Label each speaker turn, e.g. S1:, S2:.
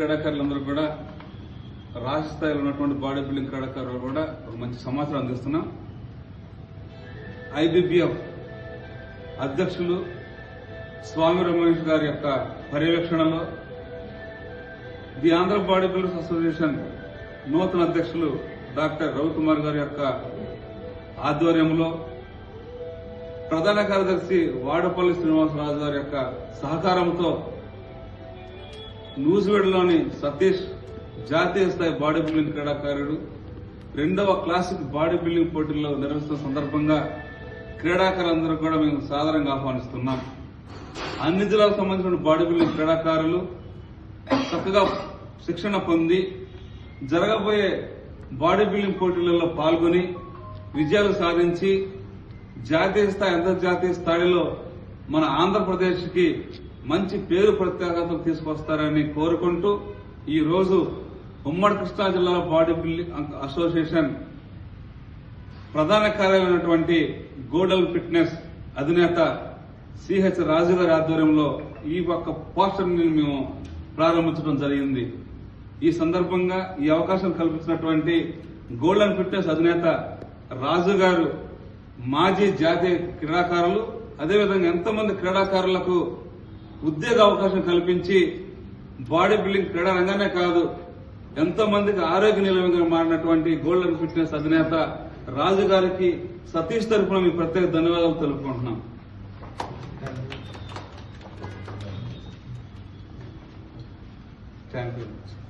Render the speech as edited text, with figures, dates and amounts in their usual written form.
S1: క్రీడాకారులందరూ కూడా రాష్ట్ర స్థాయిలో ఉన్నటువంటి బాడీ బిల్డింగ్ క్రీడాకారులు కూడా ఒక మంచి సమాచారం అందిస్తున్నాం. IBBF అధ్యక్షులు స్వామి రమేష్ గారి యొక్క పర్యవేక్షణలో the Andhra body builders association నూతన అధ్యక్షులు డాక్టర్ రవికుమార్ గారి యొక్క ఆధ్వర్యంలో ప్రధాన కార్యదర్శి వాడపల్లి శ్రీనివాసరాజు గారి యొక్క సహకారంతో న్యూజిలాండ్లోని సతీష్ జాతీయ స్థాయి బాడీ బిల్డింగ్ క్రీడాకారుడు 2వ క్లాసిక్ బాడీ బిల్డింగ్ పోటీల్లో నిర్వహిస్తున్న సందర్భంగా క్రీడాకారులందరూ కూడా మేము సాధారణంగా ఆహ్వానిస్తున్నాం. అన్ని జిల్లాలకు సంబంధించిన బాడీ బిల్డింగ్ క్రీడాకారులు చక్కగా శిక్షణ పొంది జరగబోయే బాడీ బిల్డింగ్ పోటీలలో పాల్గొని విజయాలు సాధించి జాతీయ స్థాయి అంతర్జాతీయ స్థాయిలో మన ఆంధ్రప్రదేశ్కి మంచి పేరు ప్రత్యేకతలు తీసుకొస్తారని కోరుకుంటూ ఈ రోజు ఉమ్మడి కృష్ణా జిల్లా బాడీ బిల్డింగ్ అసోసియేషన్ ప్రధాన కార్యాలైనటువంటి గోల్డెన్ ఫిట్నెస్ అధినేత సిహెచ్ రాజు గారి ఆధ్వర్యంలో ఈ ఒక్క పోస్టర్ ని మేము ప్రారంభించడం జరిగింది. ఈ సందర్భంగా ఈ అవకాశం కల్పించినటువంటి గోల్డెన్ ఫిట్నెస్ అధినేత రాజు గారు మాజీ జాతీయ క్రీడాకారులు, అదేవిధంగా ఎంతమంది క్రీడాకారులకు ఉద్యోగ అవకాశం కల్పించి బాడీ బిల్డింగ్ క్రీడా రంగానే కాదు ఎంతో మందికి ఆరోగ్య నిలయంగా మారినటువంటి గోల్డెన్ ఫిట్నెస్ అధినేత రాజు గారికి సతీష్ తరఫున మీ ప్రత్యేక ధన్యవాదాలు తెలుపుకుంటున్నాం. Thank you.